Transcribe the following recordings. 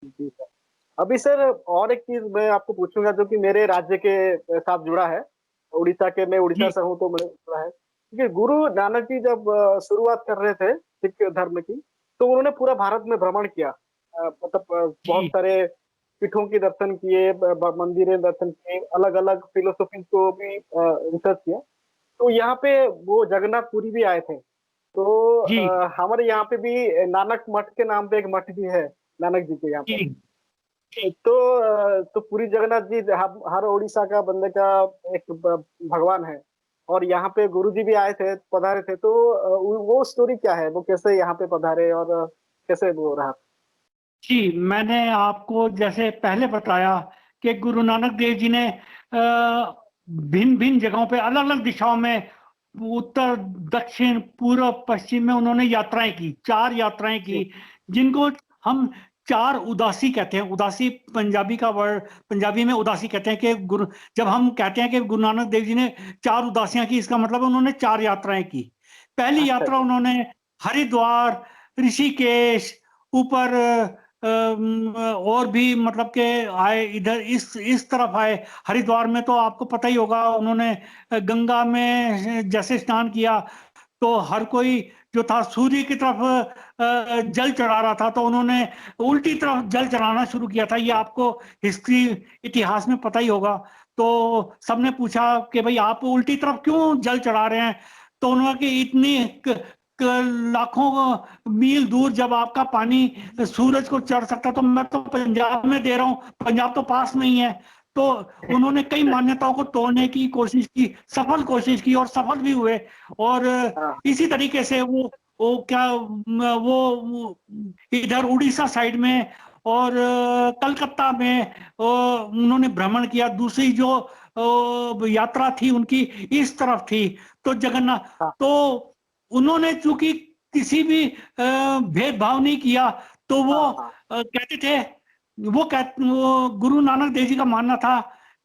जी sir. अभी sir और एक चीज मैं आपको पूछूंगा जो कि मेरे राज्य के साथ जुड़ा है। उड़ीसा के, मैं उड़ीसा जी से हूँ तो मुझे जुड़ा है कि गुरु नानक जी जब शुरुआत कर रहे थे सिख धर्म की, तो उन्होंने पूरा भारत में भ्रमण किया। मतलब बहुत जी सारे पीठों के दर्शन किए, मंदिरें दर्शन किए, अलग अलग फिलोसफी को भी रिसर्च किया। तो यहाँ पे वो जगन्नाथपुरी भी आए थे। तो जी हमारे यहाँ पे भी नानक मठ के नाम पे एक मठ भी है, नानक जी के यहाँ पे। जी तो तो पुरी जगन्नाथ जी हर उड़ीसा का बंदे का एक भगवान है। और यहाँ पे गुरु जी भी आए थे, पधारे थे। तो वो स्टोरी क्या है, वो कैसे यहाँ पे पधारे और कैसे वो रहा? जी। मैंने आपको जैसे पहले बताया कि गुरु नानक देव जी ने भिन्न भिन्न जगहों पे अलग अलग दिशाओं में उत्तर दक्षिण पूर्व पश्चिम में उन्होंने यात्राएं की, 4 यात्राएं जी। की, जिनको हम चार उदासी कहते हैं। उदासी पंजाबी का वर्ड, पंजाबी में उदासी कहते हैं कि गुरु, जब हम कहते हैं कि गुरु नानक देव जी ने 4 उदासियां की, इसका मतलब उन्होंने 4 यात्राएं की। पहली अच्छा यात्रा अच्छा। उन्होंने हरिद्वार, ऋषिकेश, ऊपर और भी मतलब के आए, इधर इस तरफ आए। हरिद्वार में तो आपको पता ही होगा, उन्होंने गंगा में जैसे स्नान किया तो हर कोई जो था सूर्य की तरफ जल चढ़ा रहा था, तो उन्होंने उल्टी तरफ जल चढ़ाना शुरू किया था। ये आपको हिस्ट्री, इतिहास में पता ही होगा। तो सबने पूछा कि भाई आप उल्टी तरफ क्यों जल चढ़ा रहे हैं? तो उन्होंने कि इतनी लाखों मील दूर जब आपका पानी सूरज को चढ़ सकता, तो मैं तो पंजाब में दे रहा हूँ, पंजाब तो पास नहीं है। तो उन्होंने कई मान्यताओं को तोड़ने की कोशिश की, सफल कोशिश की और सफल भी हुए। और हाँ इसी तरीके से वो क्या वो इधर उड़ीसा साइड में और कलकत्ता में उन्होंने भ्रमण किया। दूसरी जो यात्रा थी उनकी इस तरफ थी। तो जगन्नाथ, हाँ तो उन्होंने चूंकि किसी भी भेदभाव नहीं किया, तो वो हाँ हाँ। कहते थे, वो गुरु नानक देव जी का मानना था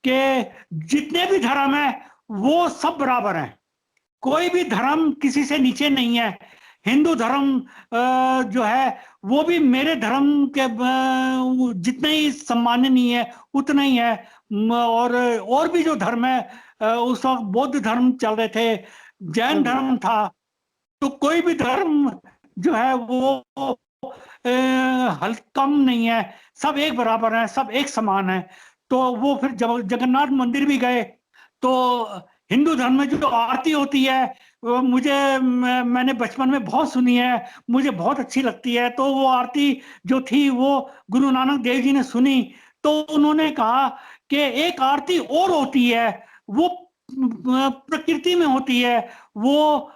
कि जितने भी धर्म है वो सब बराबर हैं, कोई भी धर्म किसी से नीचे नहीं है। हिंदू धर्म जो है वो भी मेरे धर्म के जितने ही सम्माननीय है उतना ही है। और भी जो धर्म है, उस वक्त बौद्ध धर्म चल रहे थे, जैन हम्म। धर्म था। तो कोई भी धर्म जो है वो हल कम नहीं है, सब एक बराबर है, सब एक समान है। तो वो फिर जब जगन्नाथ मंदिर भी गए, तो हिंदू धर्म में जो आरती होती है वो मैंने बचपन में बहुत सुनी है, मुझे बहुत अच्छी लगती है। तो वो आरती जो थी वो गुरु नानक देव जी ने सुनी। तो उन्होंने कहा कि एक आरती और होती है, वो प्रकृति में होती है, वो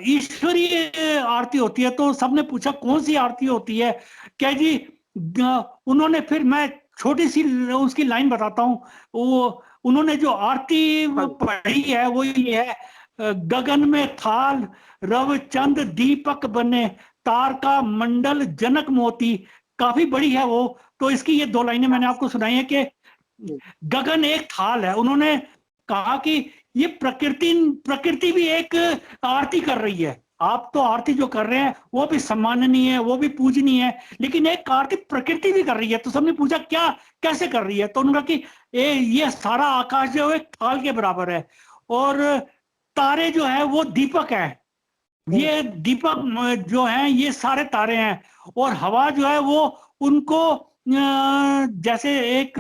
ईश्वरीय आरती होती है। तो सबने पूछा कौन सी आरती होती है? क्या जी, उन्होंने फिर मैं छोटी सी उसकी लाइन बताता हूँ। वो उन्होंने जो आरती हाँ जी। पढ़ी है वो ये है, गगन में थाल रव चंद दीपक बने, तारका मंडल जनक मोती। काफी बड़ी है वो। तो इसकी ये 2 लाइनें मैंने आपको सुनाई है कि जी। गगन एक थाल है। उन्होंने कहा कि ये प्रकृति प्रकृति भी एक आरती कर रही है। आप तो आरती जो कर रहे हैं वो भी सम्माननीय है, वो भी पूजनीय है, लेकिन एक आरती प्रकृति भी कर रही है। तो सबने पूछा क्या, कैसे कर रही है? तो उन्होंने कहा कि ये सारा आकाश जो है एक थाल के बराबर है, और तारे जो है वो दीपक है। ये हम्म। दीपक जो है ये सारे तारे हैं। और हवा जो है वो उनको जैसे एक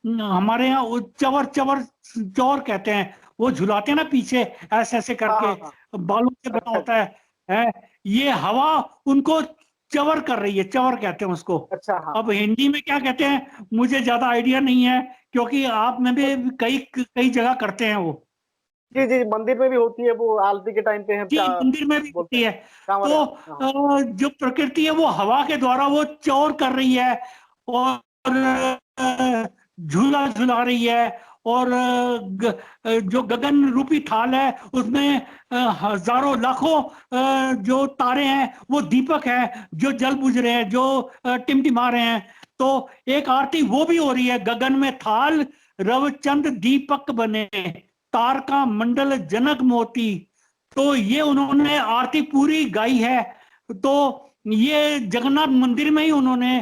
हमारे यहाँ वो चवर चवर चौर कहते हैं, वो झुलाते हैं ना पीछे, ऐसे ऐसे हाँ करके, हाँ हाँ। बालू से बना अच्छा होता अच्छा। है। ये हवा उनको चवर कर रही है, चवर कहते हैं उसको। अच्छा हाँ अब हाँ। हिंदी में क्या कहते हैं मुझे ज्यादा आइडिया नहीं है, क्योंकि आप में भी कई कई जगह करते हैं वो। जी जी, मंदिर में भी होती है वो, आरती के टाइम पे हम जी, क्या मंदिर में भी बोलते होती हैं, है। कांवड़ तो आरती। हाँ। जो प्रकृति है वो हवा के द्वारा वो चौर कर रही है, और झूला झुला रही है। और जो गगन रूपी थाल है उसमें हजारों लाखों जो तारे हैं वो दीपक हैं, जो जल बुझ रहे हैं, जो टिमटिमा रहे हैं। तो एक आरती वो भी हो रही है, गगन में थाल रवचंद दीपक बने, तारका मंडल जनक मोती। तो ये उन्होंने आरती पूरी गाई है। तो ये जगन्नाथ मंदिर में ही उन्होंने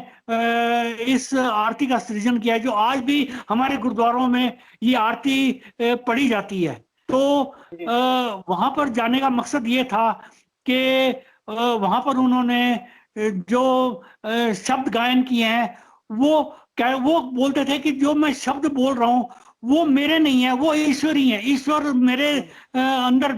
इस आरती का सृजन किया है, जो आज भी हमारे गुरुद्वारों में ये आरती पढ़ी जाती है। तो जी वहां पर जाने का मकसद ये था कि वहां पर उन्होंने जो शब्द गायन किए हैं, वो बोलते थे कि जो मैं शब्द बोल रहा हूँ वो मेरे नहीं है, वो ईश्वर ही है। ईश्वर मेरे अंदर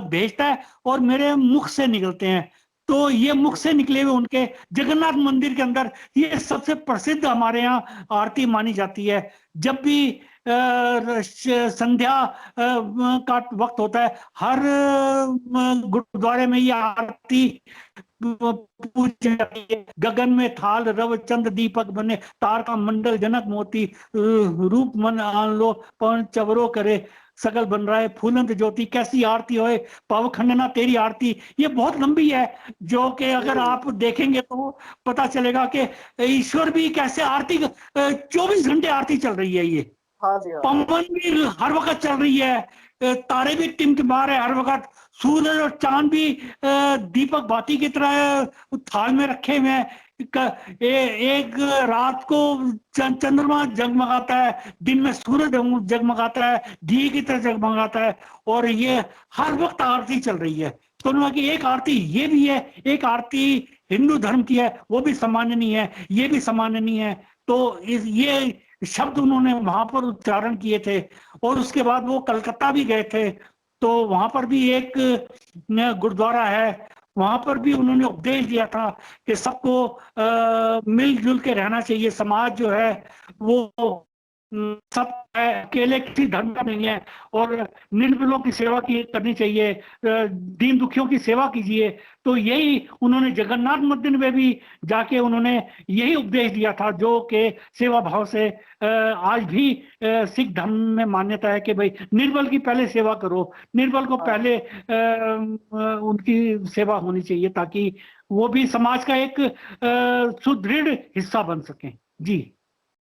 भेजता है और मेरे मुख से निकलते हैं। तो ये मुख से निकले हुए उनके जगन्नाथ मंदिर के अंदर ये सबसे प्रसिद्ध हमारे यहाँ आरती मानी जाती है। जब भी संध्या का वक्त होता है, हर गुरुद्वारे में ये आरती पूजी जाती है। गगन में थाल रव चंद दीपक बने, तारका मंडल जनक मोती, रूप मन आन लो पवन चवरो करे, सकल बन रहा है फूलंत ज्योति। कैसी आरती होए पाव खंडना तेरी आरती। ये बहुत लंबी है, जो कि अगर आप देखेंगे तो पता चलेगा कि ईश्वर भी कैसे आरती 24 घंटे आरती चल रही है। ये हाँ जी हाँ। पवन भी हर वक्त चल रही है, तारे भी टिमटिमा रहे हर वक्त, सूरज और चांद भी दीपक बाती की तरह थाल में रखे हुए हैं। एक रात को चंद्रमा जगमगाता है, दिन में सूरज जगमगाता है, दिए की तरह जगमगाता है, और ये हर वक्त आरती चल रही है। तो उन्होंने कि एक आरती ये भी है, एक आरती हिंदू धर्म की है, वो भी सामान्य नहीं है, ये भी सामान्य नहीं है। तो ये शब्द उन्होंने वहां पर उच्चारण किए थे। और उसके बाद वो कलकत्ता भी गए थे, तो वहां पर भी एक गुरुद्वारा है, वहां पर भी उन्होंने उपदेश दिया था कि सबको मिलजुल के रहना चाहिए। समाज जो है वो सब है, अकेले किसी धर्म का नहीं है, और निर्बलों की सेवा की करनी चाहिए, दीन दुखियों की सेवा कीजिए। तो यही उन्होंने जगन्नाथ मंदिर में भी जाके उन्होंने यही उपदेश दिया था, जो कि सेवा भाव से आज भी सिख धर्म में मान्यता है कि भाई निर्बल की पहले सेवा करो, निर्बल को पहले उनकी सेवा होनी चाहिए, ताकि वो भी समाज का एक सुदृढ़ हिस्सा बन सके। जी।